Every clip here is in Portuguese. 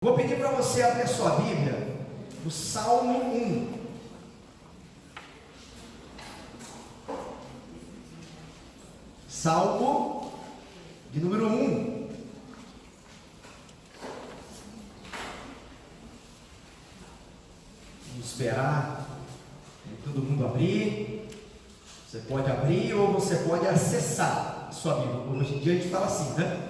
Vou pedir para você abrir a sua Bíblia no Salmo 1. Salmo de número 1. Vamos esperar todo mundo abrir. Você pode abrir ou você pode acessar a sua Bíblia. Hoje em dia a gente fala assim, né?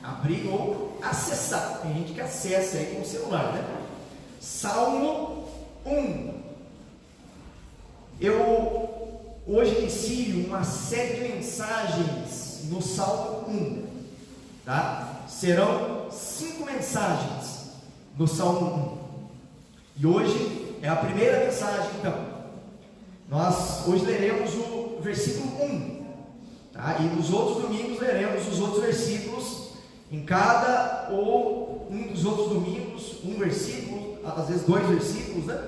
Abrir ou acessar. Tem gente que acessa aí com o celular, né? Salmo 1. Eu hoje inicio uma série de mensagens no Salmo 1, tá? Serão 5 mensagens no Salmo 1. E hoje é a primeira mensagem, então. Nós hoje leremos o versículo 1, tá? E nos outros domingos leremos os outros versículos. Em cada ou um dos outros domingos, um versículo, às vezes 2 versículos, né,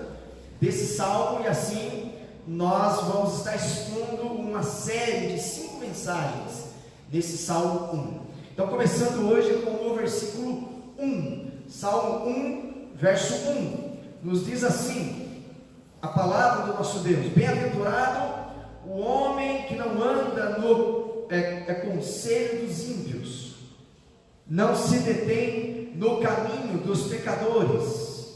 desse salmo, e assim nós vamos estar expondo uma série de 5 mensagens desse salmo 1. Então, começando hoje com o versículo 1, Salmo 1, verso 1, nos diz assim a palavra do nosso Deus: bem-aventurado o homem que não anda no conselho dos ímpios, não se detém no caminho dos pecadores,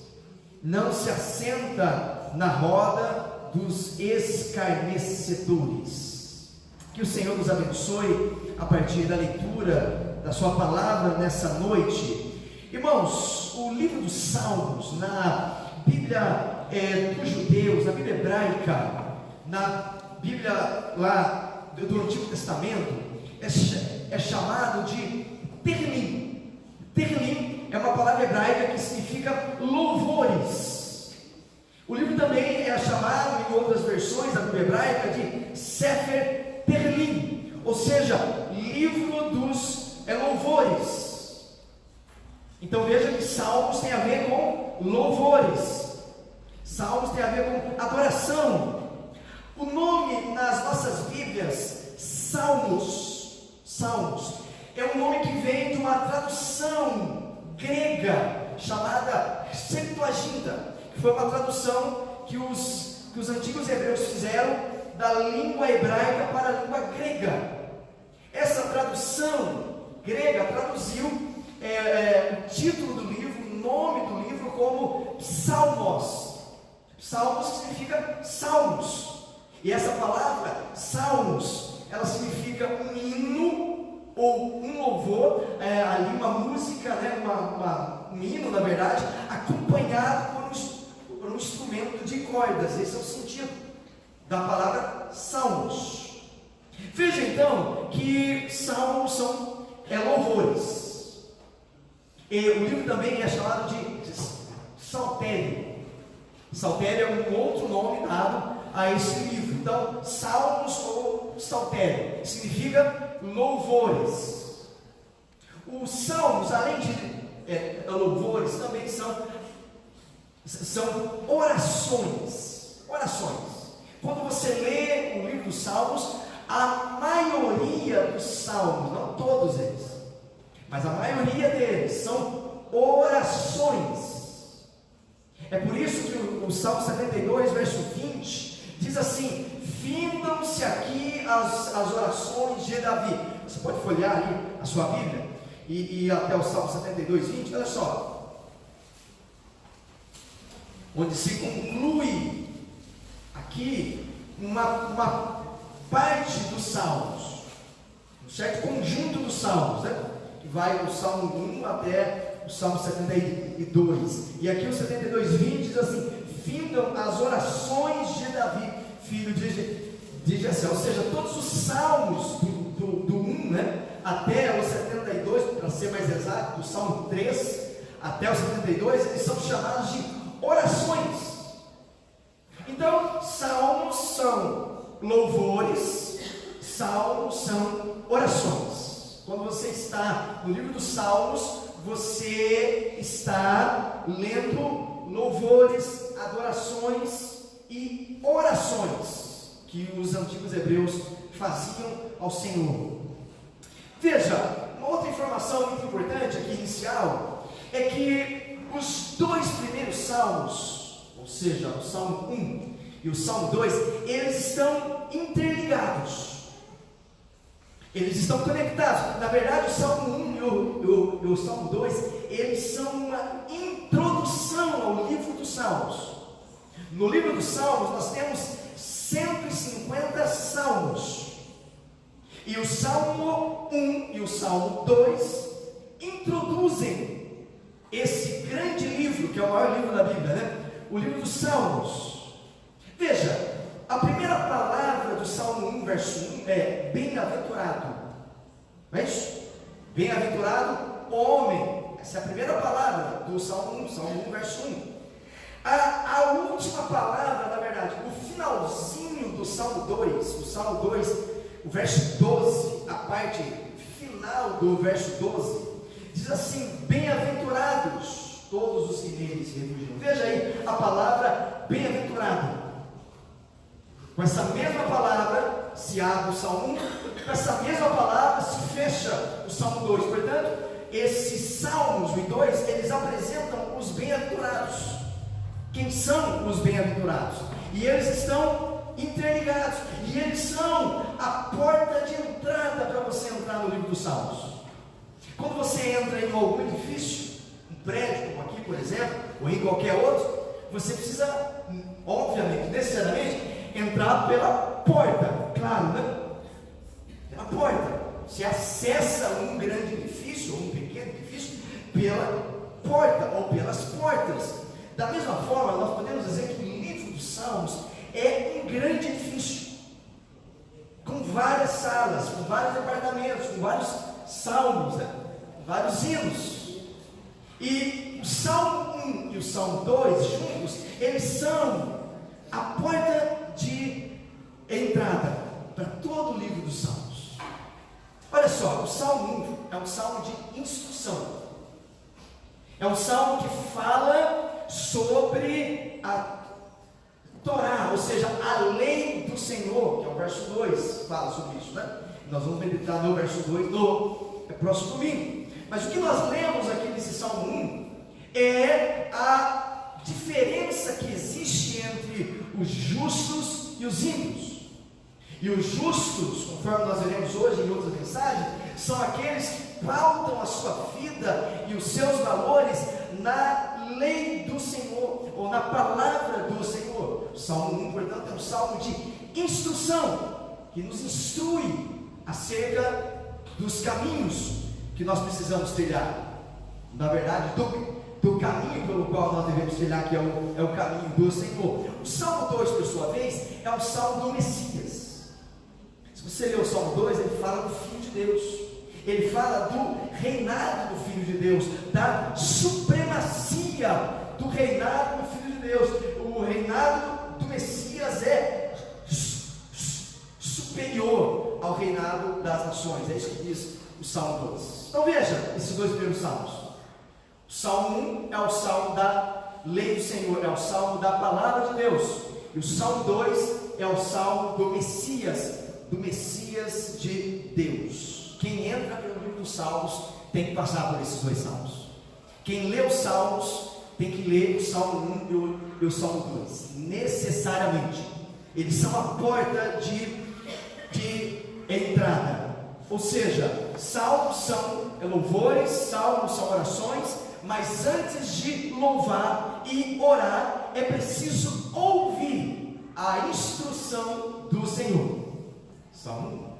não se assenta na roda dos escarnecedores. Que o Senhor nos abençoe a partir da leitura da sua palavra nessa noite. Irmãos, o livro dos Salmos, na Bíblia dos judeus, na Bíblia hebraica, na Bíblia lá do Antigo Testamento, é chamado de Terlim. Terlim é uma palavra hebraica que significa louvores. O livro também é chamado, em outras versões da Bíblia hebraica, de Sefer Terlim, ou seja, livro dos louvores. Então veja que Salmos tem a ver com louvores, Salmos tem a ver com adoração. O nome nas nossas Bíblias, Salmos, é um nome que vem de uma tradução grega chamada Septuaginta, que foi uma tradução que os antigos hebreus fizeram da língua hebraica para a língua grega. Essa tradução grega traduziu o título do livro, o nome do livro, como Psalmos. Psalmos significa salmos, e essa palavra salmos, ela significa um hino ou um louvor, ali uma música, né, um hino, na verdade, acompanhado por um instrumento de cordas. Esse é o sentido da palavra salmos. Veja então que salmos são louvores. E o livro também é chamado de saltério. Saltério é um outro nome dado a esse livro. Então, salmos ou saltério significa louvores. Os salmos, além de louvores, também são orações. Quando você lê o livro dos Salmos, a maioria dos salmos, não todos eles, mas a maioria deles são orações. É por isso que o Salmo 72, verso 20, diz assim: findam-se aqui as orações de Davi. Você pode folhear ali a sua Bíblia e ir até o Salmo 72, 20, olha só, onde se conclui aqui uma parte dos Salmos, um certo conjunto dos Salmos, né? Que vai do Salmo 1 até o Salmo 72, e aqui o 72, 20 diz assim: findam as orações de Davi, filho de Jessé. Ou seja, todos os salmos do 1, né, até o 72, para ser mais exato, do Salmo 3 até o 72, eles são chamados de orações. Então, salmos são louvores, salmos são orações. Quando você está no livro dos Salmos, você está lendo louvores, adorações e orações que os antigos hebreus faziam ao Senhor. Veja, uma outra informação muito importante aqui, inicial, é que salmos, ou seja, o Salmo 1 e o Salmo 2, eles estão interligados. Eles estão conectados. Na verdade, o Salmo 1 e o Salmo 2, eles são uma introdução ao livro dos Salmos. No livro dos Salmos, nós temos 150 salmos. E o Salmo 1 e o Salmo 2 introduzem esse grande livro, que é o maior livro da Bíblia, né? O livro dos Salmos. Veja, a primeira palavra do Salmo 1, verso 1 é bem-aventurado. Não é isso? Bem-aventurado o homem. Essa é a primeira palavra do Salmo 1, Salmo 1, verso 1. A última palavra, na verdade, o finalzinho do Salmo 2, o Salmo 2, o verso 12, a parte final do verso 12, diz assim: bem-aventurados todos os que nele se refugiam. Veja aí a palavra bem-aventurado. Com essa mesma palavra se abre o Salmo 1, com essa mesma palavra se fecha o Salmo 2. Portanto, esses Salmos 1 e 2, eles apresentam os bem-aventurados. Quem são os bem-aventurados? E eles estão interligados, e eles são a porta de entrada para você entrar no livro dos Salmos. Quando você entra em algum edifício, um prédio como aqui, por exemplo, ou em qualquer outro, você precisa, obviamente, necessariamente, entrar pela porta, claro, né? Pela porta. Você acessa um grande edifício, ou um pequeno edifício, pela porta, ou pelas portas. Da mesma forma, nós podemos dizer que o livro dos Salmos é um grande edifício, com várias salas, com vários departamentos, com vários salmos, né? Vários hinos. E o Salmo 1 e o Salmo 2 juntos, eles são a porta de entrada para todo o livro dos Salmos. Olha só, o Salmo 1 é um salmo de instrução. É um salmo que fala sobre a Torá, ou seja, a lei do Senhor, que é o verso 2, fala sobre isso, né? Nós vamos meditar no verso 2 no próximo domingo. Mas o que nós lemos aqui nesse Salmo 1 é a diferença que existe entre os justos e os ímpios. E os justos, conforme nós veremos hoje em outras mensagens, são aqueles que pautam a sua vida e os seus valores na lei do Senhor, ou na palavra do Senhor. O Salmo 1, portanto, é um salmo de instrução, que nos instrui acerca dos caminhos que nós precisamos trilhar. Na verdade, do caminho pelo qual nós devemos trilhar, que é o caminho do Senhor. O Salmo 2, por sua vez, é um salmo do Messias. Se você ler o Salmo 2, ele fala do Filho de Deus. Ele fala do reinado do Filho de Deus, da supremacia do reinado do Filho de Deus. O reinado do Messias é superior ao reinado das nações. É isso que diz o Salmo 2. Então veja esses dois primeiros salmos. O Salmo 1 é o salmo da lei do Senhor, é o salmo da palavra de Deus. E o Salmo 2 é o salmo do Messias de Deus. Quem entra pelo livro dos Salmos tem que passar por esses dois salmos. Quem lê os Salmos tem que ler o Salmo 1 e o Salmo 2, necessariamente. Eles são a porta de entrada. Ou seja, salmos são louvores, salmos são orações, mas antes de louvar e orar, é preciso ouvir a instrução do Senhor. Salmo 1.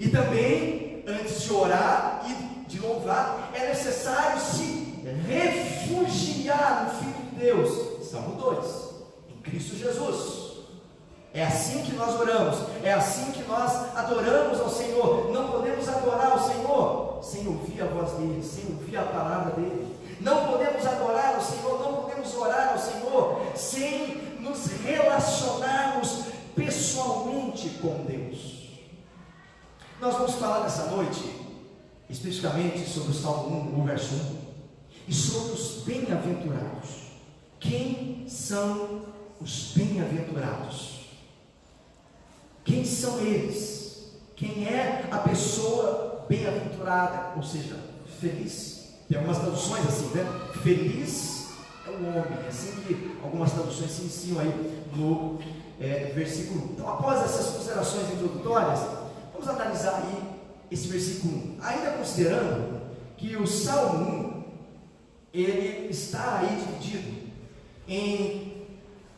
E também, antes de orar e de louvar, é necessário se refugiar no Filho de Deus. Salmo 2. Em Cristo Jesus. É assim que nós oramos, é assim que nós adoramos ao Senhor. Não podemos adorar ao Senhor sem ouvir a voz dele, sem ouvir a palavra dele. Não podemos adorar ao Senhor, não podemos orar ao Senhor sem nos relacionarmos pessoalmente com Deus. Nós vamos falar nessa noite especificamente sobre o Salmo 1, o verso 1, e sobre os bem-aventurados. Quem são os bem-aventurados? Quem são eles? Quem é a pessoa bem-aventurada, ou seja, feliz? Tem algumas traduções assim, né? Feliz é o um homem, assim que algumas traduções se iniciam aí no versículo 1. Então, após essas considerações introdutórias, vamos analisar aí esse versículo 1, ainda considerando que o Salmo 1, ele está aí dividido em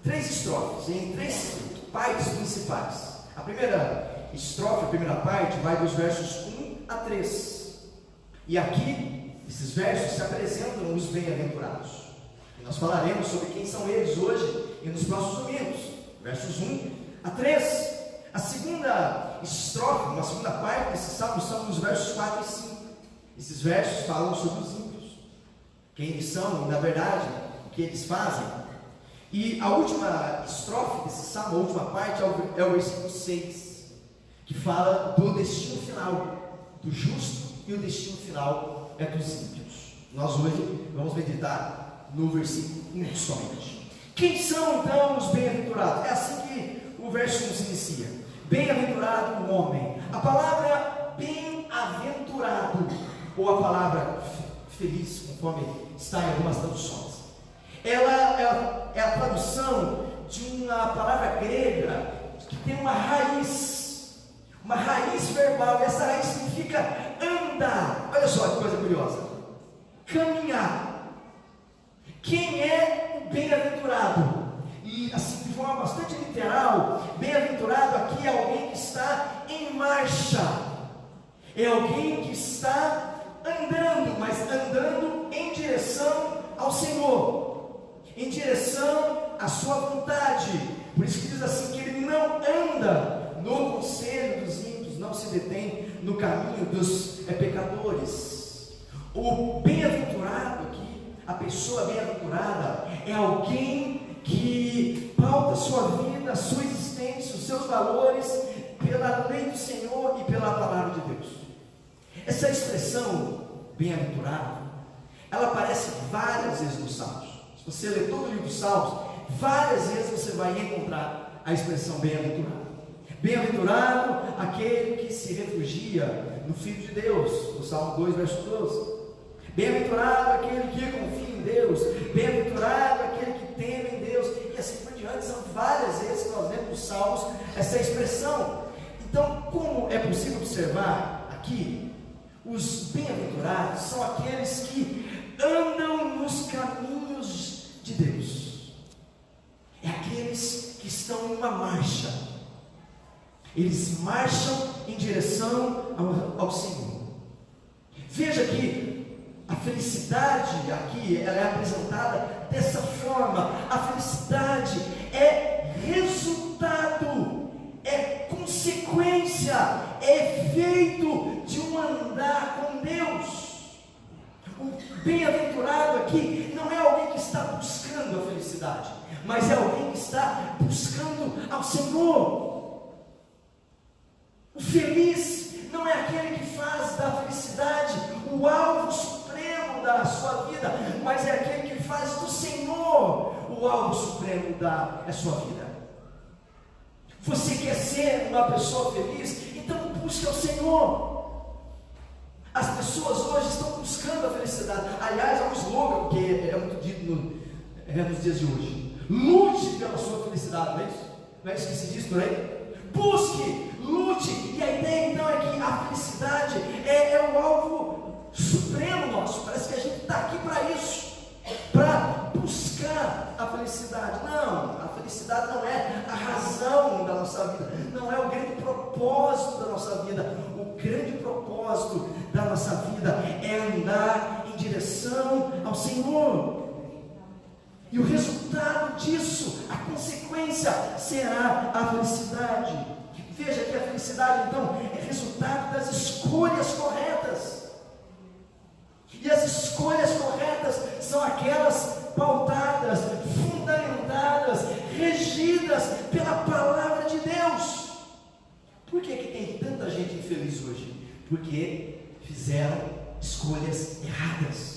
3 estrofes, em 3 partes principais. A primeira estrofe, a primeira parte, vai dos versos 1 a 3. E aqui, esses versos se apresentam os bem-aventurados. E nós falaremos sobre quem são eles hoje e nos próximos domingos. Versos 1 a 3. A segunda estrofe, uma segunda parte desse salmo, são os versos 4 e 5. Esses versos falam sobre os ímpios, quem eles são e, na verdade, o que eles fazem. E a última estrofe desse salmo, a última parte, é o versículo 6, que fala do destino final, do justo, e o destino final é dos ímpios. Nós hoje vamos meditar no versículo 1 somente. Quem são então os bem-aventurados? É assim que o verso 1 se inicia. Bem-aventurado o homem. A palavra bem-aventurado, ou a palavra feliz, conforme está em algumas traduções, ela é a tradução de uma palavra grega que tem uma raiz verbal, e essa raiz significa andar. Olha só que coisa curiosa, caminhar. Quem é o bem-aventurado? E assim, de forma bastante literal, bem-aventurado aqui é alguém que está em marcha, é alguém que está andando, mas andando em direção ao Senhor, em direção à sua vontade. Por isso que diz assim, que ele não anda no conselho dos ímpios, não se detém no caminho dos pecadores. O bem-aventurado aqui, a pessoa bem-aventurada, é alguém que pauta sua vida, sua existência, os seus valores pela lei do Senhor e pela palavra de Deus. Essa expressão bem-aventurado, ela aparece várias vezes nos Salmos. Se você ler todo o livro dos Salmos, várias vezes você vai encontrar a expressão bem-aventurado. Bem-aventurado aquele que se refugia no Filho de Deus, no Salmo 2, verso 12. Bem-aventurado aquele que confia em Deus, bem-aventurado aquele que teme em Deus, e assim por diante. São várias vezes que nós vemos nos Salmos essa expressão. Então, como é possível observar aqui, os bem-aventurados são aqueles que andam nos caminhos de Deus, é aqueles que estão em uma marcha, eles marcham em direção ao Senhor. Veja que a felicidade aqui, ela é apresentada dessa forma. A felicidade é resultado, é consequência, é efeito de um andar com Deus. O bem-aventurado aqui não é alguém que está buscando a felicidade, mas é alguém que está buscando ao Senhor. O feliz não é aquele que faz da felicidade o alvo supremo da sua vida, mas é aquele que faz do Senhor o alvo supremo da sua vida. Você quer ser uma pessoa feliz? Então busque ao Senhor. As pessoas hoje estão buscando a felicidade. Aliás, é um slogan que é muito dito nos dias de hoje: lute pela sua felicidade, não é isso? Não é isso que se diz por aí? Busque, lute. E a ideia então é que a felicidade é o alvo supremo nosso. Parece que a gente está aqui para isso, para buscar a felicidade. Não, a felicidade não é a razão da nossa vida, não é o grande propósito da nossa vida. O grande propósito da nossa vida é andar em direção ao Senhor. E o resultado disso, a consequência, será a felicidade. Veja que a felicidade, então, é resultado das escolhas corretas. E as escolhas corretas são aquelas pautadas, fundamentadas, regidas pela palavra de Deus. Por que tem tanta gente infeliz hoje? Porque fizeram escolhas erradas.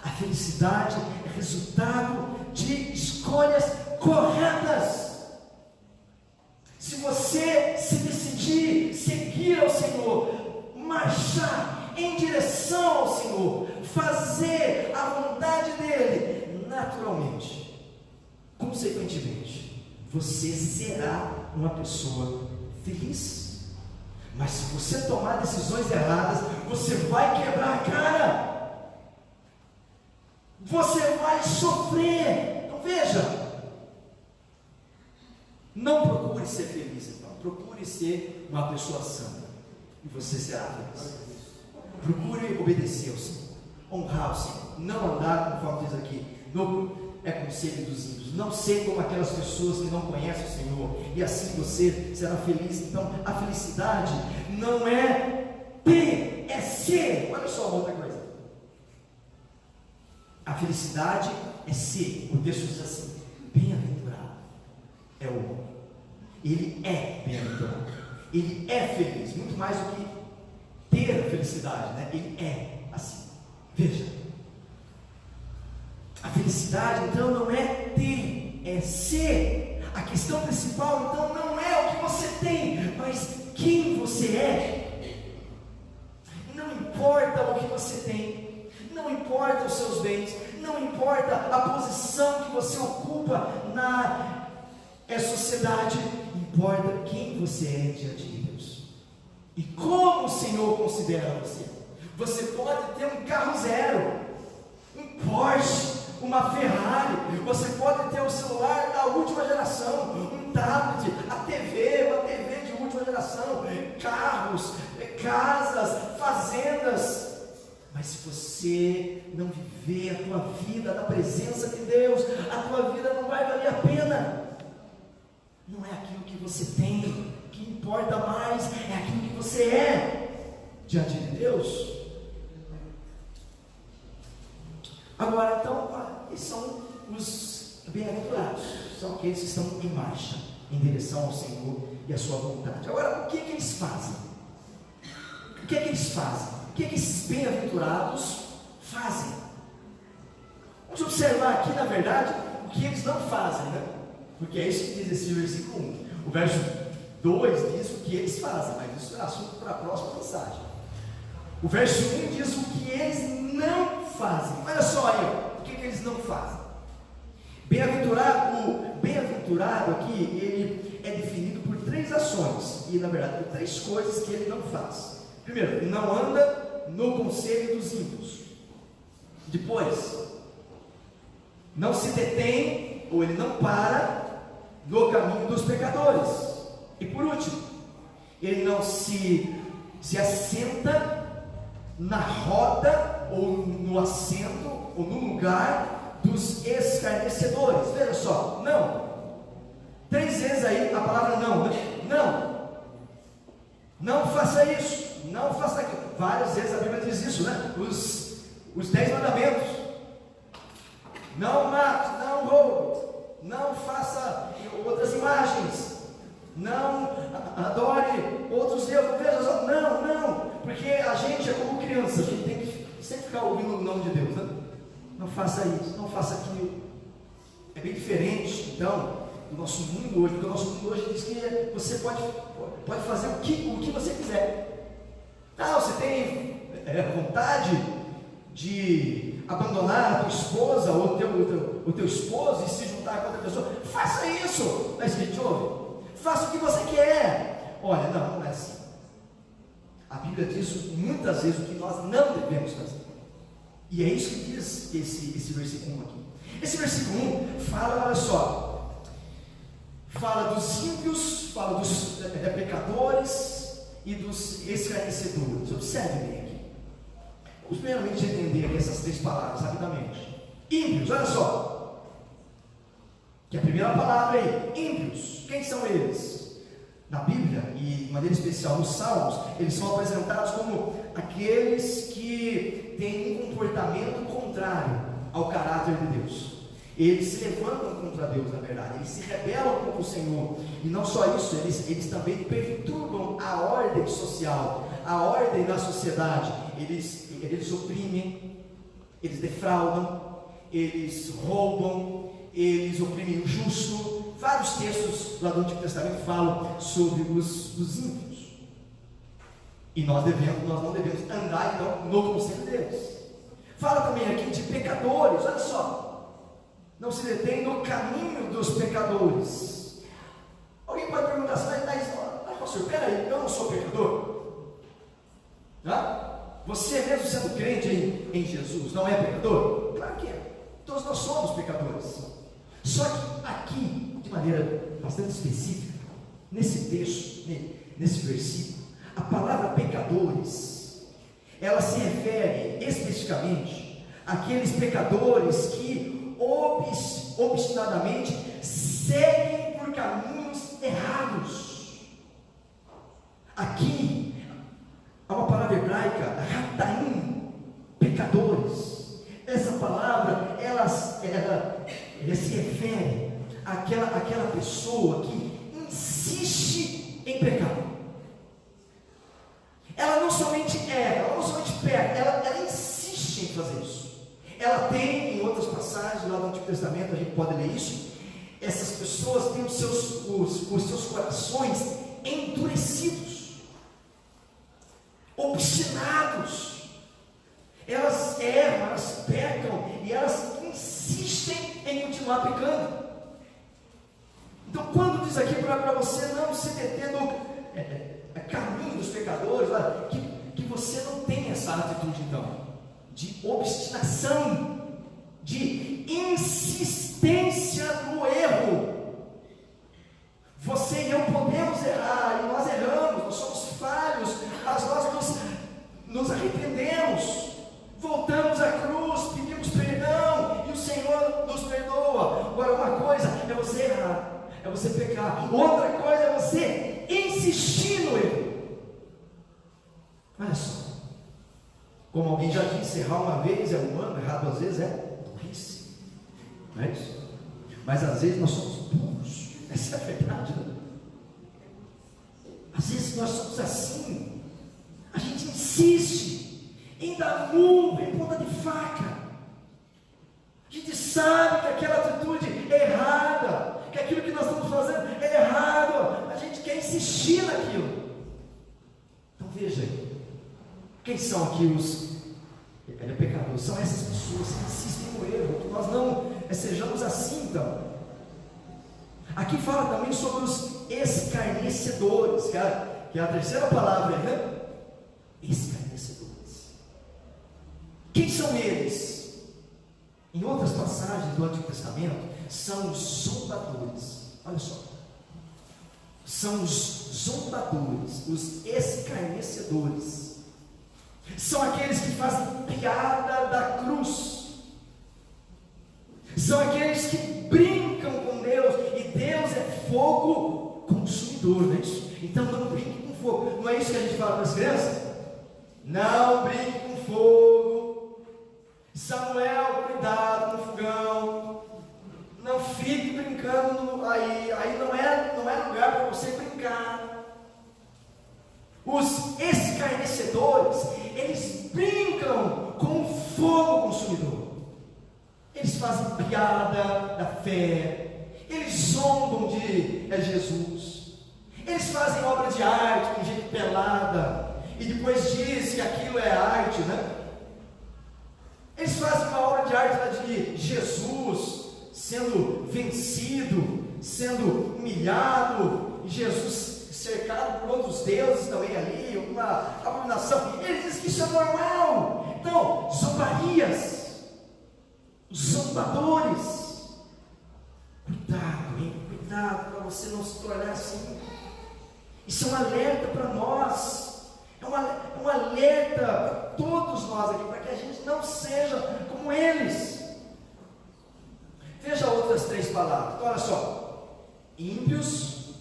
A felicidade é resultado de escolhas corretas. Se você se decidir seguir ao Senhor, marchar em direção ao Senhor, fazer a vontade dEle, naturalmente, consequentemente, você será uma pessoa feliz. Mas se você tomar decisões erradas, você vai quebrar a cara, você vai sofrer. Então veja, não procure ser feliz, então. Procure ser uma pessoa santa, e você será feliz. Procure obedecer ao Senhor, honrar o Senhor, não andar, conforme diz aqui, no conselho dos ímpios, não ser como aquelas pessoas que não conhecem o Senhor, e assim você será feliz. Então a felicidade não é ter, é ser. Olha só outra coisa, a felicidade é ser. O texto diz assim: bem-aventurado é o homem, ele é bem-aventurado, ele é feliz, muito mais do que ter a felicidade, né? Ele é assim. Veja, a felicidade então não é ter, é ser. A questão principal então não é o que você tem, mas quem você é. Não importa o que você tem, não importa os seus bens, não importa a posição que você ocupa na sociedade, importa quem você é diante de Deus e como o Senhor considera você. Você pode ter um carro zero, um Porsche, uma Ferrari, você pode ter um celular da última geração, um tablet, uma TV de última geração, carros, casas, fazendas, mas se você não viver a tua vida na presença de Deus, a tua vida não vai valer a pena. Não é aquilo que você tem que importa mais, é aquilo que você é diante de Deus. Agora então, esses são os bem-aventurados, são aqueles que estão em marcha, em direção ao Senhor e à sua vontade. Agora, o que eles fazem? O que eles fazem? O que esses bem-aventurados fazem? Vamos observar aqui, na verdade, o que eles não fazem, né? Porque é isso que diz esse versículo 1. O verso 2 diz o que eles fazem, mas isso é assunto para a próxima mensagem. O verso 1 diz o que eles não fazem. Olha só aí, o que eles não fazem. O bem-aventurado aqui, ele é definido por 3 ações, e na verdade por 3 coisas que ele não faz. Primeiro, não anda no conselho dos ímpios. Depois, não se detém, ou ele não para no caminho dos pecadores. E por último, ele não se assenta na roda, ou no assento, ou no lugar dos escarnecedores. Veja só, não. 3 vezes aí a palavra não, né? Não faça isso, não faça aquilo. Várias vezes a Bíblia diz isso, né? Os 10 mandamentos: não mate, não roube, não faça outras imagens, não adore outros deuses. Veja só, não, porque a gente é como criança, a gente tem que sempre ficar ouvindo o nome de Deus, né? Não faça isso, não faça aquilo. É bem diferente então do nosso mundo hoje, porque o nosso mundo hoje diz que você pode fazer o que você quiser. Você tem vontade de abandonar a tua esposa ou o teu esposo e se juntar com outra pessoa, faça isso. Mas a gente ouve, faça o que você quer. Olha, não é assim. A Bíblia diz muitas vezes o que nós não devemos fazer, e é isso que diz esse versículo 1 aqui. Esse versículo 1 fala, olha só, fala dos ímpios, fala dos pecadores e dos escarnecedores. Observe bem aqui. Vamos primeiramente entender aqui essas 3 palavras rapidamente. Ímpios, olha só, que a primeira palavra é ímpios. Quem são eles? Na Bíblia, e de maneira especial nos Salmos, eles são apresentados como aqueles que têm um comportamento contrário ao caráter de Deus. Eles se levantam contra Deus, na verdade, eles se rebelam contra o Senhor, e não só isso, eles também perturbam a ordem social, a ordem da sociedade. Eles oprimem, eles defraudam, eles roubam, eles oprimem o justo. Vários textos lá do Antigo Testamento falam sobre os ímpios, e nós não devemos andar então no conselho deles. Fala também aqui de pecadores. Olha só, não se detém no caminho dos pecadores. Alguém pode perguntar assim, mas pastor, peraí, eu não sou pecador? Você mesmo sendo crente em Jesus, não é pecador? Claro que é, todos nós somos pecadores. Só que aqui, de maneira bastante específica, nesse texto, nesse versículo, a palavra pecadores, ela se refere especificamente àqueles pecadores que obstinadamente seguem por caminhos errados. Aqui há uma palavra hebraica, rataim, pecadores. Essa palavra, ela se refere àquela pessoa que insiste em pecar. Ela não somente erra, ela não somente peca, ela insiste em fazer isso. Ela tem, em outras passagens lá do Antigo Testamento, a gente pode ler isso, essas pessoas têm os seus corações endurecidos, obstinados. Elas erram, elas pecam e elas insistem em continuar pecando. Então, quando diz aqui para você não se deter no caminho dos pecadores, que você não tem essa atitude então, de obstinação, de insistência no erro. Você e eu podemos errar, e nós erramos, nós somos falhos, mas nós nos arrependemos, voltamos à cruz, pedimos perdão, e o Senhor nos perdoa. Agora, uma coisa é você errar, é você pecar, outra coisa é você insistir no erro. Olha só, como alguém já disse, errar uma vez é humano, errar duas vezes é burrice, não é isso? Mas às vezes nós somos burros, essa é a verdade, né? Às vezes nós somos assim, a gente insiste em dar murro em ponta de faca, a gente sabe que aquela atitude é errada, que aquilo que nós estamos fazendo é errado, a gente quer insistir naquilo. Então veja aí, quem são aqui os pecadores? São essas pessoas que insistem no erro, que nós não sejamos assim então. Aqui fala também sobre os escarnecedores, que é a terceira palavra, né? Escarnecedores. Quem são eles? Em outras passagens do Antigo Testamento, são os zombadores. Olha só, são os zombadores, os escarnecedores. São aqueles que fazem piada da cruz, são aqueles que brincam com Deus, e Deus é fogo consumidor, não é isso? Então não brinque com fogo, não é isso que a gente fala para as crianças? Não brinque com fogo, Samuel, cuidado com o fogão, não fique brincando aí não é lugar para você brincar. Os escarnecedores, eles brincam com o fogo consumidor, eles fazem piada da fé, eles zombam de Jesus, eles fazem obra de arte com gente pelada, e depois diz que aquilo é arte, né? Eles fazem uma obra de arte lá de Jesus sendo vencido, sendo humilhado, e Jesus cercado por outros deuses também ali, uma abominação. Ele diz que isso é normal. Então, zombarias, zombadores, cuidado, hein? Cuidado para você não se tornar assim. Isso é um alerta para nós, é um alerta para todos nós aqui, para que a gente não seja como eles. Veja outras três palavras. Então, olha só: ímpios,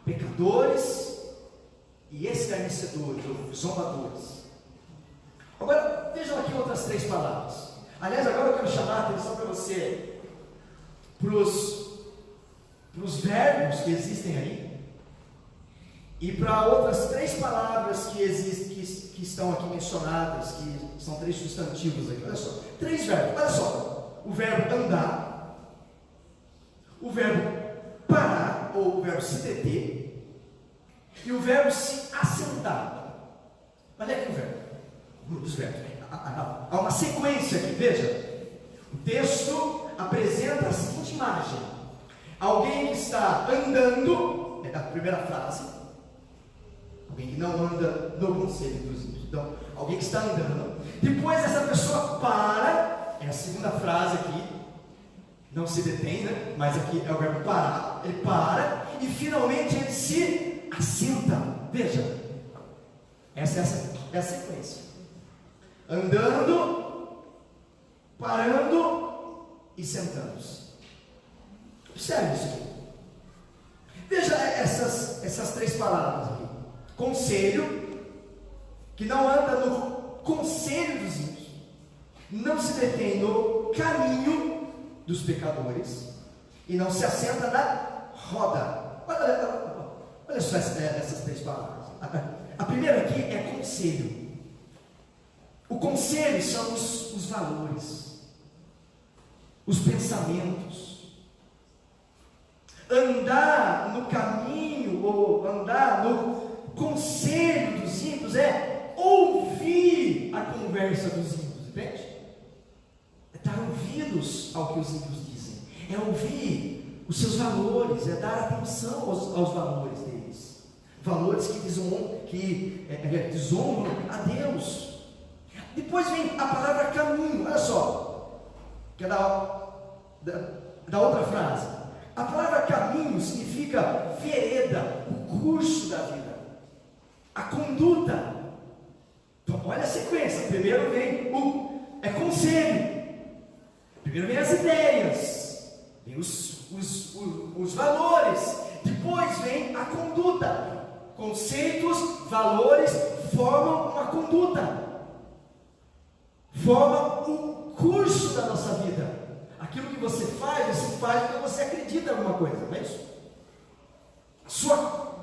pecadores e escarnecedores, ou zombadores. Agora, vejam aqui outras três palavras. Aliás, agora eu quero chamar a atenção para você, para os verbos que existem aí, e para outras três palavras que existem, que estão aqui mencionadas, que são três substantivos aqui. Olha só, três verbos. Olha só, o verbo andar, o verbo parar, ou o verbo se deter, e o verbo se assentar. Olha aqui o verbo, os verbos. Há uma sequência aqui, veja. O texto apresenta a seguinte imagem: alguém que está andando, é a primeira frase, alguém que não anda no conselho dos ímpios. Então, alguém que está andando, depois essa pessoa para, é a segunda frase aqui, não se detém, né? Mas aqui é o verbo parar, ele para, e finalmente ele se assenta. Veja, essa é a sequência: andando, parando e sentando-se. Observe isso aqui. Veja essas três palavras aqui: conselho, que não anda no conselho dos ímpios, não se detém no caminho dos pecadores e não se assenta na roda. Olha só essas três palavras. A primeira aqui é conselho. O conselho são os valores, os pensamentos. Andar no caminho ou andar no conselho dos ímpios é ouvir a conversa dos ímpios, entende? É dar ouvidos ao que os ímpios dizem, é ouvir os seus valores, é dar atenção aos valores deles, valores que desonram a Deus. Depois vem a palavra caminho, olha só, que é da outra frase. A palavra caminho significa vereda, o curso da vida, a conduta. Então, olha a sequência: primeiro vem o conselho, primeiro vem as ideias, vem os valores, depois vem a conduta. Conceitos, valores formam uma conduta, formam o curso da nossa vida. Aquilo que você faz porque você acredita em alguma coisa, não é isso? A sua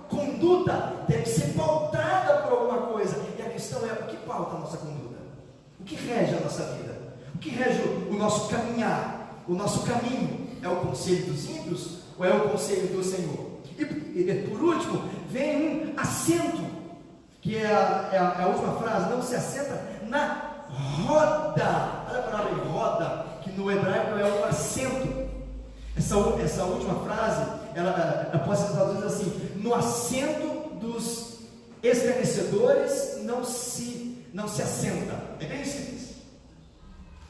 conduta deve ser pautada por alguma coisa. E a questão é: o que pauta a nossa conduta? O que rege a nossa vida? O que rege o nosso caminhar? O nosso caminho é o conselho dos ímpios ou é o conselho do Senhor? E por último, vem um assento, que é a última frase: não se assenta na roda. Olha a palavra em roda, que no hebraico é um assento. Essa última frase, ela pode ser traduzida assim: no assento dos escarnecedores não se assenta. É bem simples.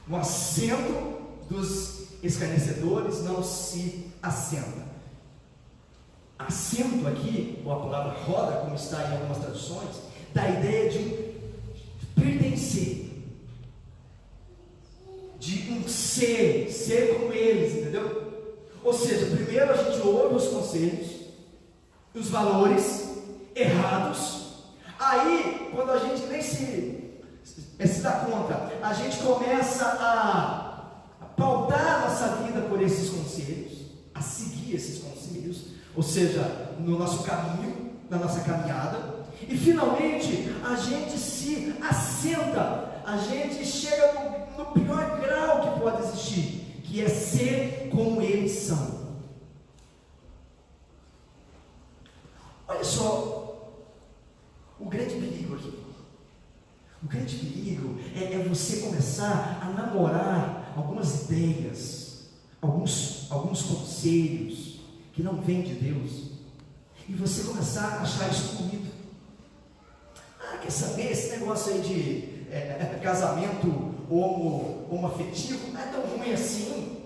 No assento dos escarnecedores não se assenta. Assento aqui, ou a palavra roda, como está em algumas traduções, dá a ideia de pertencer, de um ser como eles, entendeu? Ou seja, primeiro a gente ouve os conselhos, os valores errados, aí quando a gente nem se dá conta, a gente começa a pautar a nossa vida por esses conselhos, a seguir esses conselhos, ou seja, no nosso caminho, na nossa caminhada, e finalmente a gente se assenta, a gente chega no pior grau que pode existir, que é ser como eles são. Olha só o grande perigo aqui. O grande perigo é você começar a namorar algumas ideias, alguns conselhos que não vêm de Deus, e você começar a achar isso bonito. Quer saber, esse negócio aí de casamento homoafetivo não é tão ruim assim.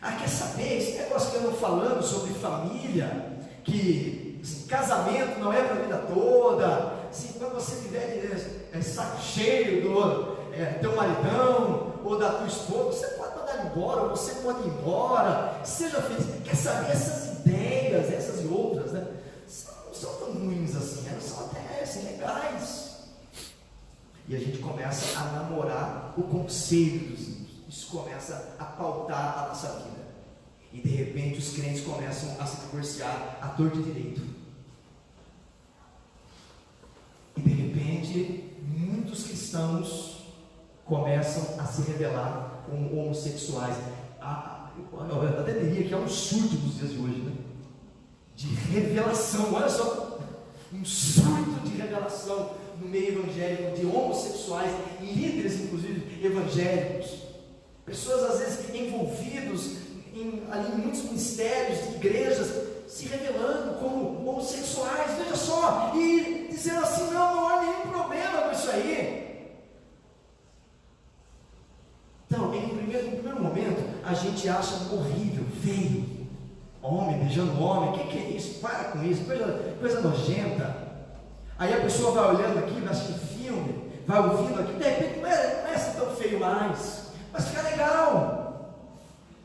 Quer saber, esse negócio que eu estou falando sobre família, que assim, casamento não é para a vida toda, assim, quando você tiver saco cheio do teu maridão ou da tua esposa, você pode mandar ele embora, ou você pode ir embora, seja feliz. Quer saber, essas ideias, essas e outras, né, não são tão ruins assim, elas são até assim, legais. E a gente começa a namorar o conselho dos ímpios, isso começa a pautar a nossa vida, e de repente os crentes começam a se divorciar à torta e direito, e de repente muitos cristãos começam a se revelar como homossexuais. Eu até diria que é um surto dos dias de hoje, né? De revelação, olha só, um surto de revelação no meio evangélico de homossexuais, líderes inclusive evangélicos, Pessoas às vezes envolvidos ali em muitos ministérios, de igrejas, se revelando como homossexuais, veja só, e dizendo assim, não há nenhum problema com isso aí. Então, no primeiro momento, a gente acha horrível, feio, homem beijando homem, o que é isso? Para com isso, coisa nojenta. Aí a pessoa vai olhando aqui, vai assistindo filme, vai ouvindo aqui, de repente não é assim tão feio mais, mas fica legal.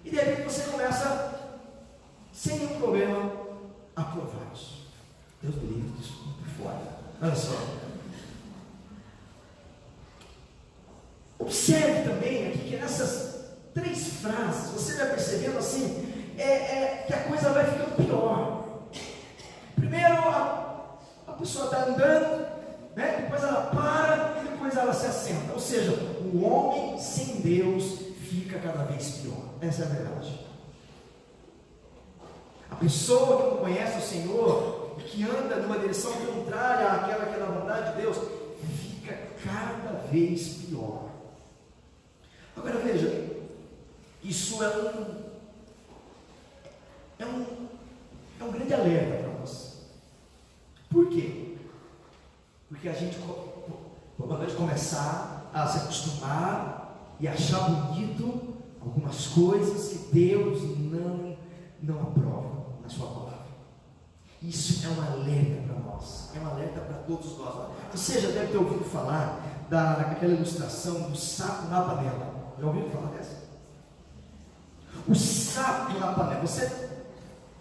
E de repente você começa, sem nenhum problema, a provar isso. Deus me livre disso, por fora. Olha só. Observe também aqui que nessas 3 frases, você vai percebendo assim, que a coisa vai ficando pior. Primeiro, a pessoa está andando, né? Depois ela para e depois ela se assenta. Ou seja, o homem sem Deus fica cada vez pior. Essa é a verdade. A pessoa que não conhece o Senhor e que anda numa direção contrária àquela que é da vontade de Deus, fica cada vez pior. Agora veja, isso é um grande alerta para nós. Por quê? Porque a gente pode começar a se acostumar e achar bonito algumas coisas que Deus não aprova na sua palavra. Isso é um alerta para nós, é um alerta para todos nós. Você já deve ter ouvido falar daquela ilustração do sapo na panela. Já ouviu falar dessa? O sapo na panela. Você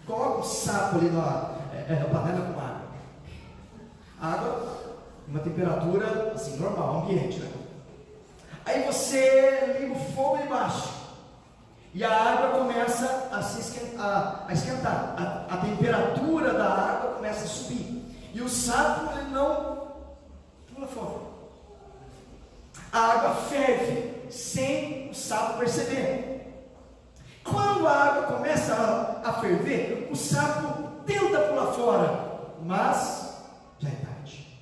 coloca o sapo ali na panela com água. Água, uma temperatura assim, normal, ambiente, né? Aí você liga o fogo embaixo e a água começa a esquentar. A temperatura da água começa a subir e o sapo ele não pula fora. A água ferve sem o sapo perceber. Quando a água começa a ferver, o sapo tenta pular fora, mas já é tarde.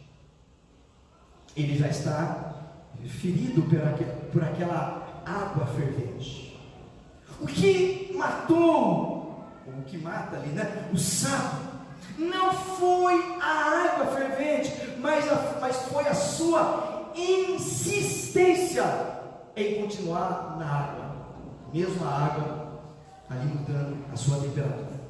Ele já está ferido por aquela água fervente. O que matou, ou o que mata ali, né? O sapo, não foi a água fervente, mas foi a sua insistência em continuar na água, mesmo a água ali mudando a sua temperatura.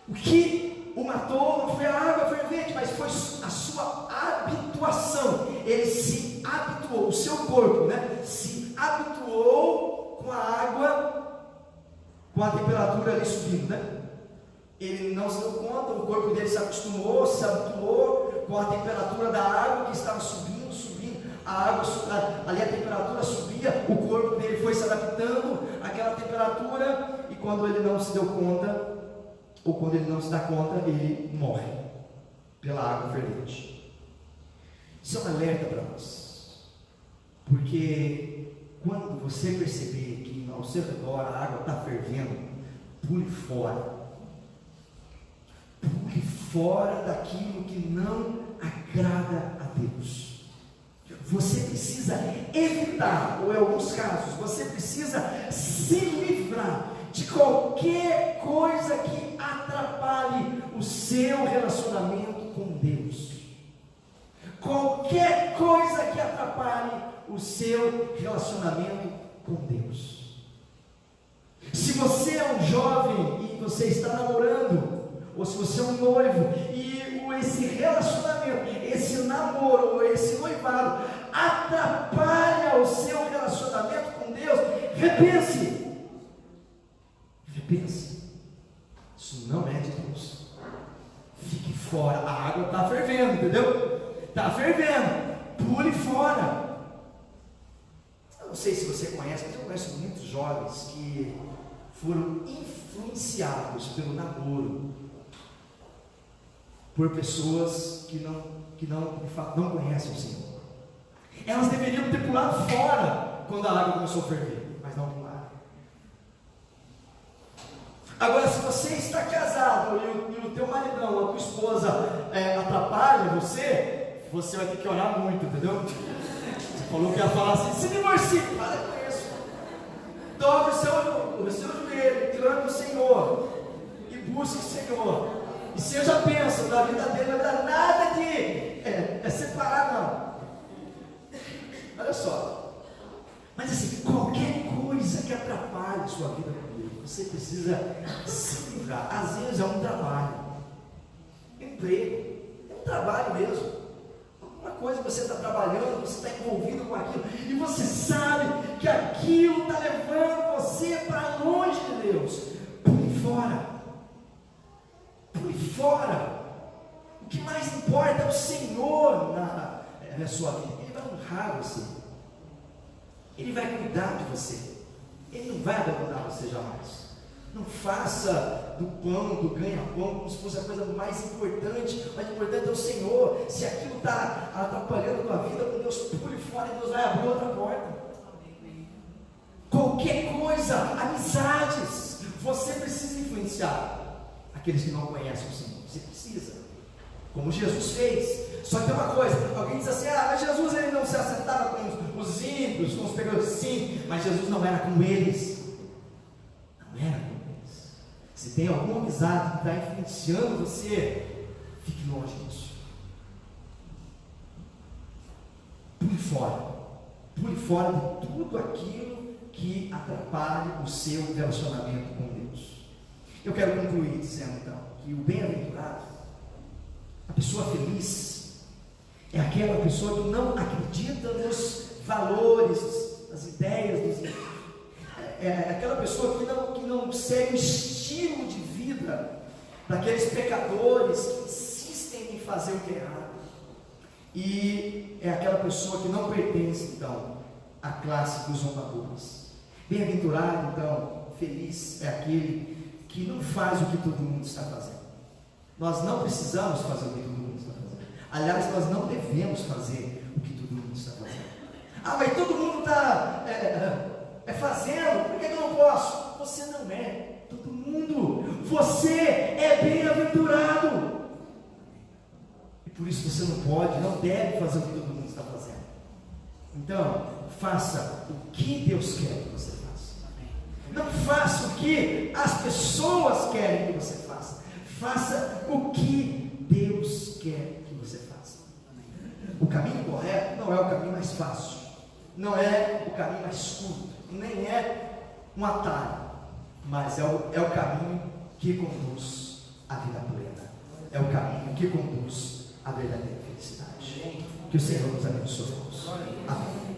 O que o matou não foi a água fervente, mas foi a sua habituação. Ele se habituou, o seu corpo, né? Se habituou com a água, com a temperatura ali subindo, né? Ele não se deu conta, o corpo dele se habituou com a temperatura da água que estava subindo. A água, ali a temperatura subia, o corpo dele foi se adaptando àquela temperatura, e quando ele não se deu conta, ou quando ele não se dá conta, ele morre pela água fervente. Isso é um alerta para nós, porque quando você perceber que ao seu redor a água está fervendo, pule fora daquilo que não agrada a Deus. Você precisa evitar, ou em alguns casos, você precisa se livrar de qualquer coisa que atrapalhe o seu relacionamento com Deus. Qualquer coisa que atrapalhe o seu relacionamento com Deus. Se você é um jovem e você está namorando, ou se você é um noivo e esse relacionamento, esse namoro, ou esse noivado atrapalha o seu relacionamento com Deus, repense. Isso não é de Deus. Fique fora. A água está fervendo, entendeu? Está fervendo. Pule fora. Eu não sei se você conhece, mas eu conheço muitos jovens que foram influenciados pelo namoro por pessoas que de fato não conhecem o Senhor. Elas deveriam ter pulado fora quando a água começou a ferver, mas não pularam. Agora, se você está casado e o teu maridão, a tua esposa atrapalha você vai ter que orar muito, entendeu? Você falou que ia falar assim, se divorcie, para com isso. Senhor, e busque o Senhor. E se eu já penso na vida dele, não vai dar nada de separar, não. Olha só. Mas assim, qualquer coisa que atrapalhe a sua vida com Deus, você precisa se livrar. Às vezes é um trabalho, emprego, é um trabalho mesmo. Uma coisa que você está trabalhando, você está envolvido com aquilo, e você sabe que aquilo está levando você para longe de Deus. Pule fora. Pule fora. O que mais importa é o Senhor na sua vida. Ele vai honrar você. Ele vai cuidar de você. Ele não vai abandonar você jamais. Não faça do pão, do ganha-pão, como se fosse a coisa mais importante. O mais importante é o Senhor. Se aquilo está atrapalhando a tua vida com Deus, pule fora e Deus vai abrir outra porta. Qualquer coisa, amizades, você precisa influenciar aqueles que não conhecem o Senhor. Você precisa, como Jesus fez. Só que tem uma coisa, alguém diz assim: mas Jesus ele não se acertava com os ímpios, com os pecadores. Sim, mas Jesus não era com eles. Não era com eles. Se tem alguma amizade que está influenciando você, fique longe disso. Pule fora. Pule fora de tudo aquilo que atrapalhe o seu relacionamento com Deus. Eu quero concluir dizendo então que o bem-aventurado, a pessoa feliz, é aquela pessoa que não acredita nos valores, nas ideias dos ímpios. É aquela pessoa que não segue o estilo de vida daqueles pecadores que insistem em fazer o que é errado. E é aquela pessoa que não pertence então à classe dos zombadores. Bem-aventurado então, feliz é aquele que não faz o que todo mundo está fazendo. Nós não precisamos fazer o que todo mundo está fazendo. Aliás, nós não devemos fazer o que todo mundo está fazendo. Mas todo mundo está fazendo, por que eu não posso? Você não é todo mundo. Você é bem-aventurado. E por isso você não pode, não deve fazer o que todo mundo está fazendo. Então, faça o que Deus quer que você faça. Não faça o que as pessoas querem que você faça. Faça o que Deus quer que você faça. O caminho correto não é o caminho mais fácil, não é o caminho mais curto, nem é um atalho, mas é o caminho que conduz à vida plena. É o caminho que conduz à verdadeira felicidade. Que o Senhor nos abençoe. Amém.